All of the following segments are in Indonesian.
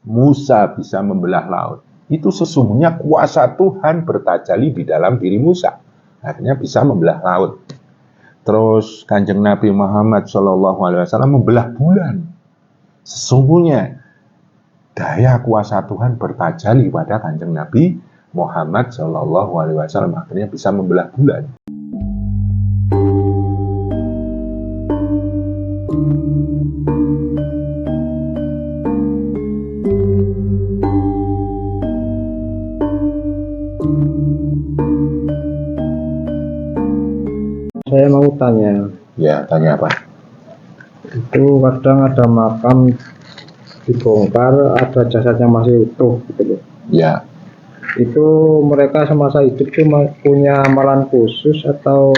Musa bisa membelah laut, itu sesungguhnya kuasa Tuhan bertajalli di dalam diri Musa, akhirnya bisa membelah laut. Terus Kanjeng Nabi Muhammad SAW membelah bulan, sesungguhnya daya kuasa Tuhan bertajalli pada Kanjeng Nabi Muhammad SAW, akhirnya bisa membelah bulan. Saya mau tanya. Ya, tanya apa? Itu kadang ada makam dibongkar, ada jasadnya masih utuh gitu loh. Ya. Itu mereka semasa hidup cuma punya amalan khusus atau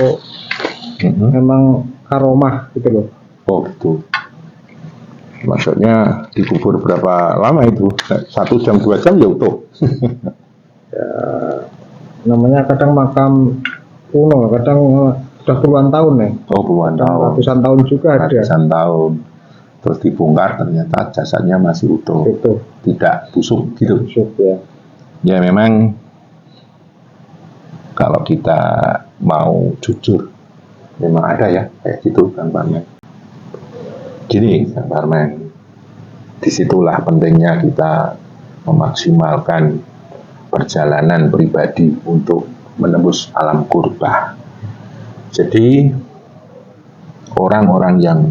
memang karomah gitu loh? Oh gitu. Maksudnya dikubur berapa lama itu? 1 jam 2 jam ya utuh. Ya, namanya kadang makam kuno, kadang sudah puluhan tahun ya. Oh, puluhan tahun. Ratusan tahun juga ada. Ratusan tahun. Terus dibongkar ternyata jasadnya masih utuh. Tidak busuk gitu. Busuk ya. Ya memang kalau kita mau jujur memang ada ya kayak gitu Kang Parman. Gini Kang Parman, disitulah pentingnya kita memaksimalkan perjalanan pribadi untuk menembus alam kurbah. Jadi orang-orang yang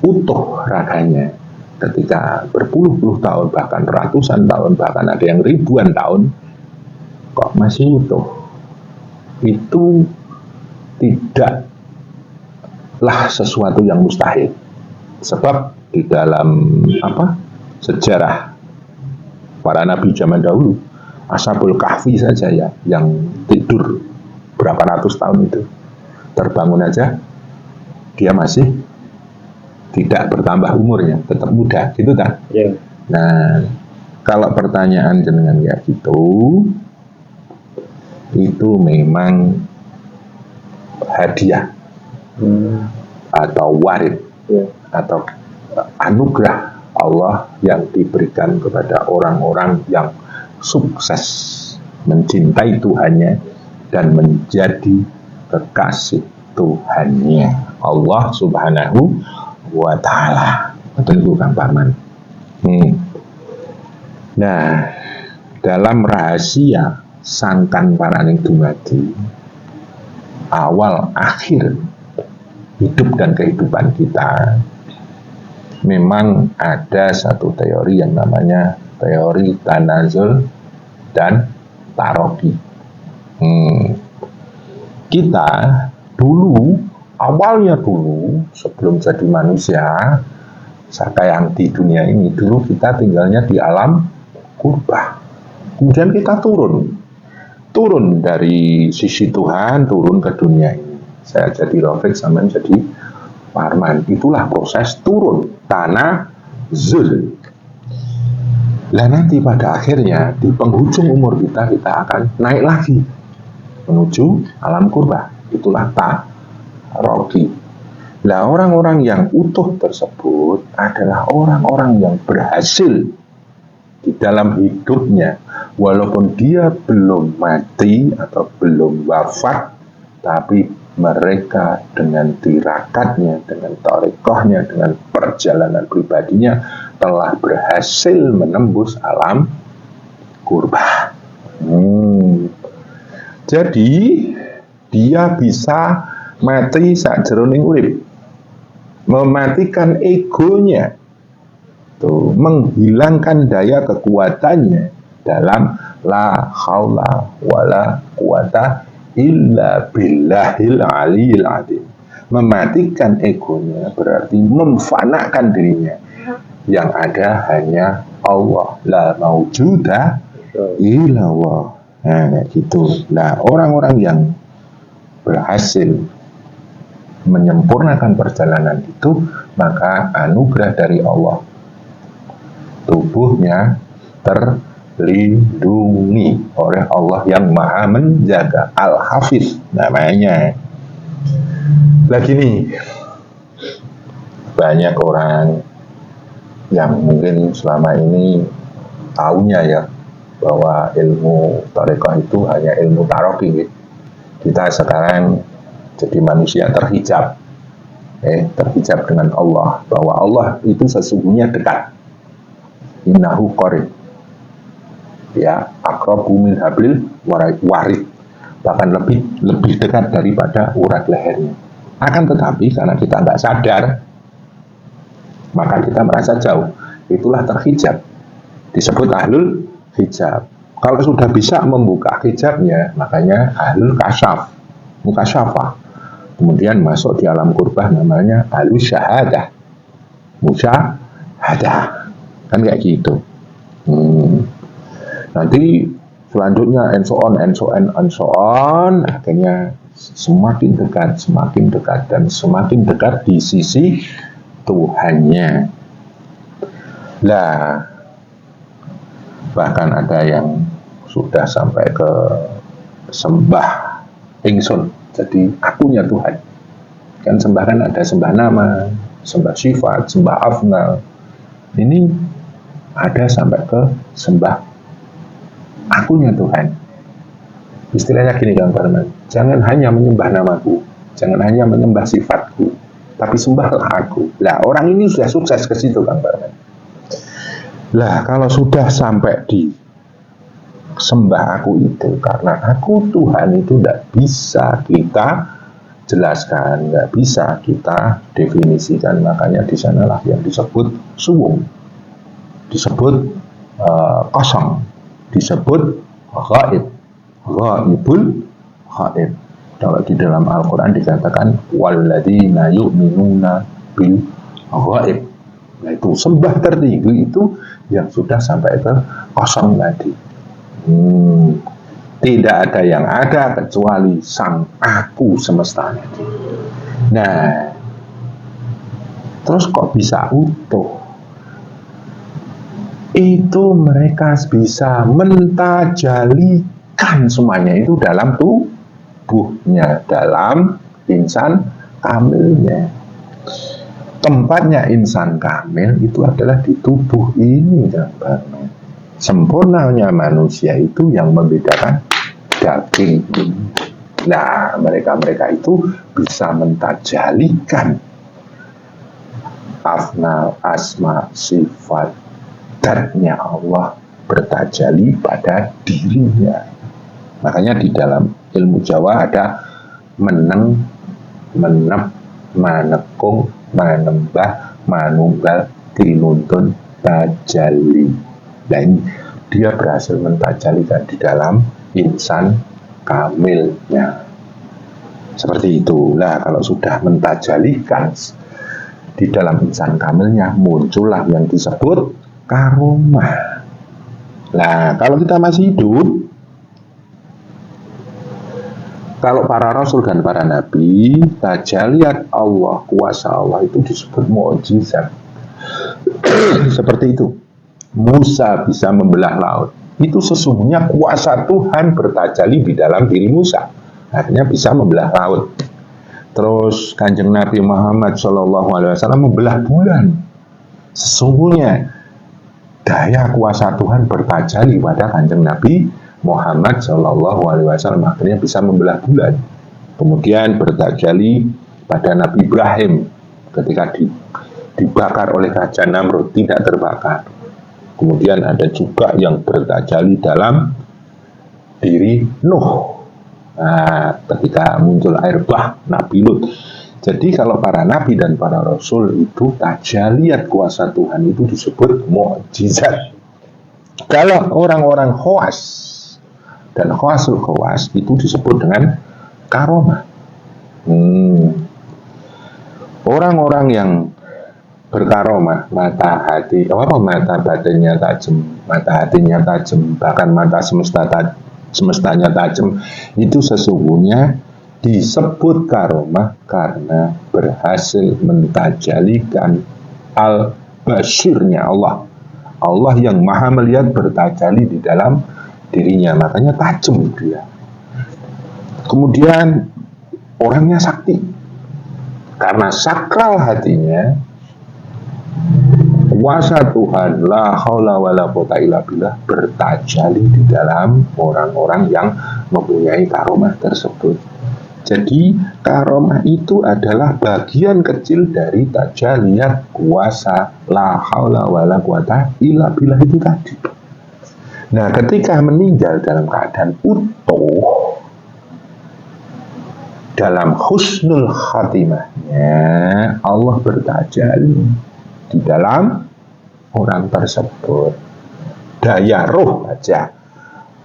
utuh raganya ketika berpuluh-puluh tahun, bahkan ratusan tahun, bahkan ada yang ribuan tahun kok masih utuh, itu tidaklah sesuatu yang mustahil. Sebab di dalam sejarah para nabi zaman dahulu, Ashabul Kahfi saja ya yang tidur berapa ratus tahun itu, terbangun aja dia masih tidak bertambah umurnya, tetap muda gitu kan. Yeah. Nah, kalau pertanyaan jenengan ya gitu, itu memang hadiah atau warid atau anugerah Allah yang diberikan kepada orang-orang yang sukses mencintai Tuhannya dan menjadi kekasih Tuhannya Allah Subhanahu wa ta'ala. Betul itu Kang Parman. Nah, dalam rahasia sangkan paraning dumadi awal akhir hidup dan kehidupan kita, memang ada satu teori yang namanya teori tanazul dan taroki. Kita awalnya dulu sebelum jadi manusia yang di dunia ini, dulu kita tinggalnya di alam kurbah. Kemudian kita turun dari sisi Tuhan, turun ke dunia ini. Saya jadi Rafiq, sama jadi Parman. Itulah proses turun tanah zul. Lah nanti pada akhirnya di penghujung umur kita akan naik lagi menuju alam kurbah. Itulah taroki. Nah, orang-orang yang utuh tersebut adalah orang-orang yang berhasil di dalam hidupnya, walaupun dia belum mati atau belum wafat, tapi mereka dengan tirakatnya, dengan tarekohnya, dengan perjalanan pribadinya telah berhasil menembus alam kurbah. Jadi dia bisa mati sakjroning urip, mematikan egonya, menghilangkan daya kekuatannya dalam la haula wala quwata illa billahil aliyil azim. Mematikan egonya berarti memfanakan dirinya. Yang ada hanya Allah, la maujuda illa Allah. Nah, gitu. Nah, orang-orang yang berhasil menyempurnakan perjalanan itu, maka anugerah dari Allah, tubuhnya terlindungi oleh Allah yang maha menjaga, Al-Hafiz namanya. Lagi nih, banyak orang yang mungkin selama ini taunya ya bahwa ilmu tarekat itu hanya ilmu taroki. Kita sekarang jadi manusia terhijab, terhijab dengan Allah, bahwa Allah itu sesungguhnya dekat. Innahu qarib, ya, aqrabu min hablil warid, bahkan lebih dekat daripada urat lehernya. Akan tetapi karena kita nggak sadar, maka kita merasa jauh. Itulah terhijab, disebut ahlul hijab. Kalau sudah bisa membuka hijabnya, makanya ahlul kasyaf, mukasyafah. Kemudian masuk di alam kurbah namanya ahlul syahadah, musyahadah, kan kayak gitu. Nanti selanjutnya and so on, akhirnya semakin dekat dan semakin dekat di sisi Tuhannya. Lah, bahkan ada yang sudah sampai ke sembah ingsun, jadi akunya Tuhan. Kan sembah kan ada sembah nama, sembah sifat, sembah afnal. Ini ada sampai ke sembah akunya Tuhan. Istilahnya gini Kang Parman, jangan hanya menyembah namaku, jangan hanya menyembah sifatku, tapi sembahlah aku. Lah, orang ini sudah sukses ke situ Kang Parman. Lah, kalau sudah sampai di sembah aku itu, karena aku Tuhan itu tidak bisa kita jelaskan, nggak bisa kita definisikan. Makanya di sanalah yang disebut suwung, disebut kosong, disebut ghaib, ghaibul ghaib. Kalau di dalam Al-Quran dikatakan walladzina yu'minuna bil ghaib. Nah, itu sembah tertinggi itu yang sudah sampai ke kosong tadi. Tidak ada yang ada kecuali sang aku semesta tadi. Nah, terus kok bisa utuh? Itu mereka bisa mentajalikan semuanya itu dalam tubuhnya, dalam insan kamilnya. Tempatnya insan kamil itu adalah di tubuh ini, Kang Parman. Sempurnanya manusia itu yang membedakan daging. Nah, mereka itu bisa mentajalikan afnal, asma, sifat, zatnya Allah bertajali pada dirinya. Makanya di dalam ilmu Jawa ada meneng, menep, manekung, manembah, manunggal, tinuntun, tajali. Dan dia berhasil mentajalikan di dalam insan kamilnya. Seperti itulah, kalau sudah mentajalikan di dalam insan kamilnya, muncullah yang disebut karomah. Nah, kalau kita masih hidup, kalau para rasul dan para nabi, tajaliat Allah, kuasa Allah itu disebut mukjizat. Seperti itu. Musa bisa membelah laut. Itu sesungguhnya kuasa Tuhan bertajali di dalam diri Musa. Akhirnya bisa membelah laut. Terus Kanjeng Nabi Muhammad SAW membelah bulan. Sesungguhnya daya kuasa Tuhan bertajali pada Kanjeng Nabi Muhammad SAW, akhirnya bisa membelah bulan. Kemudian bertajali pada Nabi Ibrahim ketika dibakar oleh Raja Namrud, tidak terbakar. Kemudian ada juga yang bertajali dalam diri Nuh, ketika muncul air bah, Nabi Lut. Jadi kalau para nabi dan para rasul itu tajaliat kuasa Tuhan itu disebut mukjizat. Kalau orang-orang khawas dan khawasul khawas itu disebut dengan karomah. Orang-orang yang berkaromah, mata batinnya tajam, mata hatinya tajam, bahkan mata semestanya tajam, itu sesungguhnya disebut karomah karena berhasil mentajalikan al-basirnya Allah. Allah yang maha melihat bertajali di dalam dirinya, makanya tajam dia. Kemudian orangnya sakti karena sakral hatinya kuasa Tuhan la haula wala quwata illa billah bertajalli di dalam orang-orang yang mempunyai karomah tersebut. Jadi karomah itu adalah bagian kecil dari tajalliyat kuasa la haula wala quwata illa billah itu tadi. Nah, ketika meninggal dalam keadaan utuh, dalam husnul khatimahnya, Allah bertajalli di dalam orang tersebut. Daya roh aja.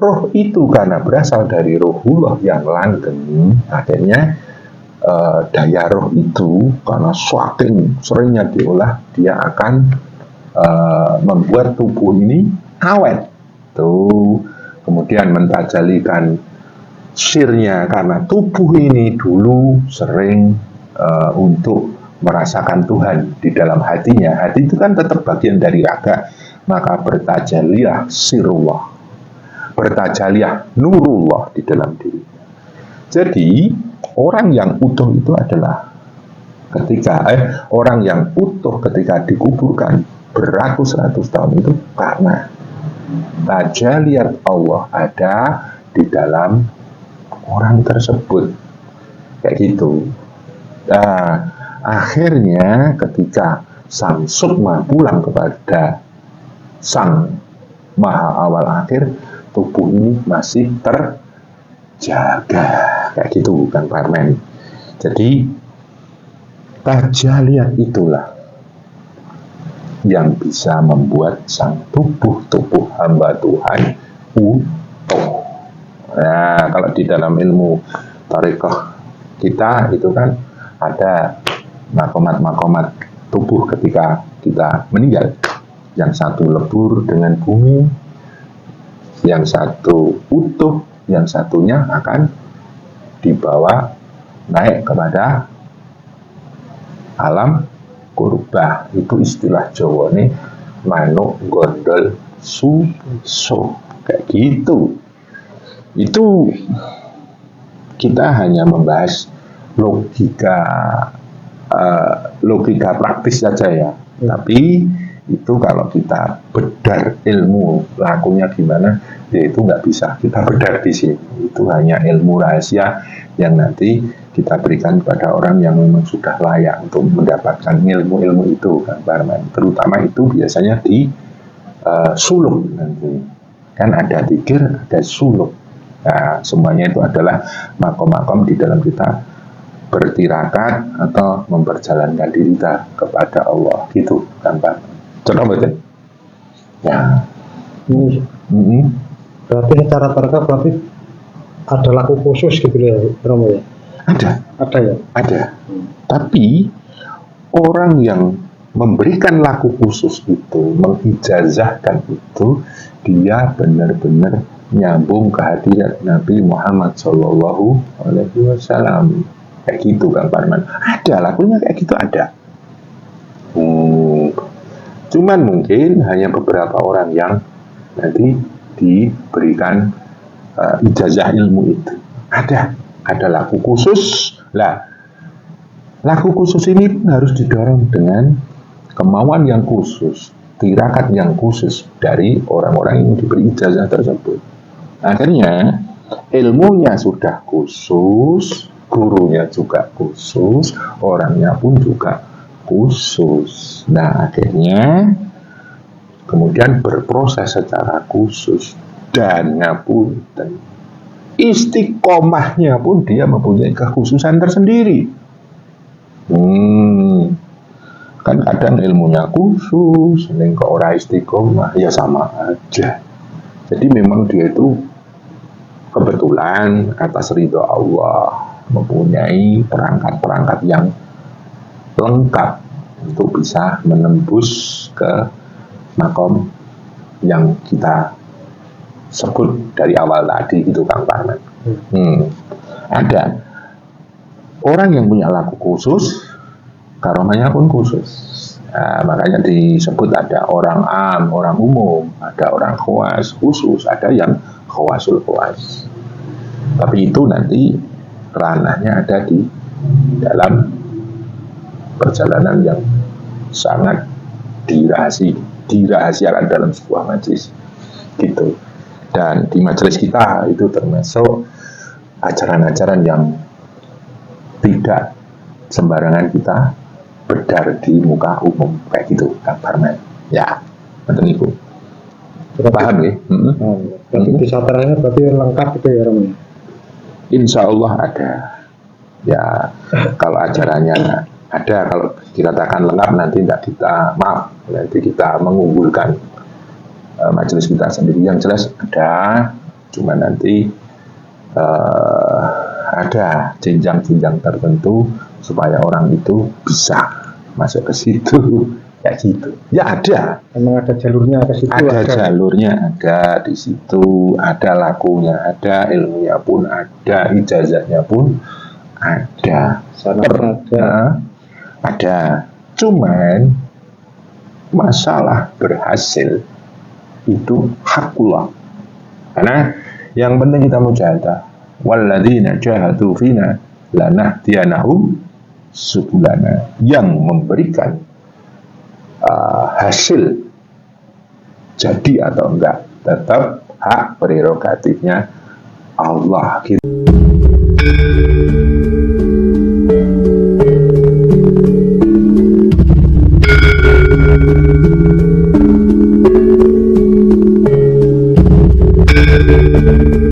Roh itu karena berasal dari ruhullah yang langgeng, akhirnya daya roh itu karena saking seringnya diolah, dia akan membuat tubuh ini awet. Tuh, kemudian mentajalikan sirnya karena tubuh ini dulu sering untuk merasakan Tuhan di dalam hatinya. Hati itu kan tetap bagian dari raga, maka bertajalliyah sirullah, bertajalliyah nurullah di dalam diri. Jadi orang yang utuh itu adalah orang yang utuh ketika dikuburkan beratus-ratus tahun itu karena tajalliyat Allah ada di dalam orang tersebut, kayak gitu. Nah, akhirnya ketika sang sukma pulang kepada sang maha awal akhir, tubuh ini masih terjaga, kayak gitu kan Parmen. Jadi tajalliyat itulah yang bisa membuat sang tubuh hamba Tuhan utuh. Nah, kalau di dalam ilmu thariqah kita itu kan ada makomat-makomat tubuh ketika kita meninggal. Yang satu lebur dengan bumi, yang satu utuh, yang satunya akan dibawa naik kepada alam kurbah. Itu istilah Jawa nih, manuk gondol suso, kayak gitu. Itu kita hanya membahas logika praktis saja ya. Tapi itu kalau kita bedar ilmu lakunya gimana, ya itu nggak bisa kita bedar di sini. Itu hanya ilmu rahasia yang nanti kita berikan pada orang yang memang sudah layak untuk mendapatkan ilmu-ilmu itu, kan Parman. Terutama itu biasanya di suluk nanti. Kan ada dzikir, ada suluk. Nah, semuanya itu adalah makom-makom di dalam kita bertirakat atau memperjalankan diri kita kepada Allah, gitu kan Pak. Contoh betul. Ya. Ini berarti secara terkait berarti ada laku khusus gitu ya, Romo ya? Ada ya? Ada. Tapi orang yang memberikan laku khusus itu, mengijazahkan itu, dia benar-benar nyambung ke hadirat Nabi Muhammad SAW, kayak gitu Kang Parman. Ada lakunya kayak gitu, ada. Cuman mungkin hanya beberapa orang yang nanti diberikan ijazah ilmu itu. Ada laku khusus. Lah, laku khusus ini harus didorong dengan kemauan yang khusus, tirakat yang khusus dari orang-orang yang diberi ijazah tersebut. Akhirnya ilmunya sudah khusus, gurunya juga khusus, orangnya pun juga khusus. Nah, akhirnya kemudian berproses secara khusus dan ngapunten, istiqomahnya pun dia mempunyai kekhususan tersendiri. Kan kadang ilmunya khusus, ning kok ora istiqomah, ya sama aja. Jadi memang dia itu kebetulan atas ridho Allah mempunyai perangkat-perangkat yang lengkap untuk bisa menembus ke makom yang kita sebut dari awal tadi, itu Kang Parman. Ada orang yang punya laku khusus, karomahnya pun khusus. Nah, makanya disebut ada orang am, orang umum, ada orang khawas khusus, ada yang khawasul khawas. Tapi itu nanti ranahnya ada di dalam perjalanan yang sangat dirahasiakan dalam sebuah majelis gitu. Dan di majelis kita itu termasuk ajaran-ajaran yang tidak sembarangan kita bedar di muka umum kayak gitu, Kang Parman. Ya, betul Ibu. Paham ya? Berarti di satranya berarti lengkap itu ya Rom? Insya Allah ada. Ya, kalau ajarannya ada, kalau dikatakan lengkap nanti nanti kita mengunggulkan majelis kita sendiri. Yang jelas ada, cuma nanti ada jenjang-jenjang tertentu supaya orang itu bisa masuk ke situ, kayak gitu. Ya ada. Memang ada jalurnya ke situ. Ada jalurnya, ada di situ, ada lakunya, ada ilmunya pun ada, ijazahnya pun ada. Ada. Cuman masalah berhasil itu hakullah. Karena yang penting kita mujahadah. Walladzina jahadu fina lanahdiyanahum subulana, yang memberikan hasil jadi atau enggak tetap hak prerogatifnya Allah.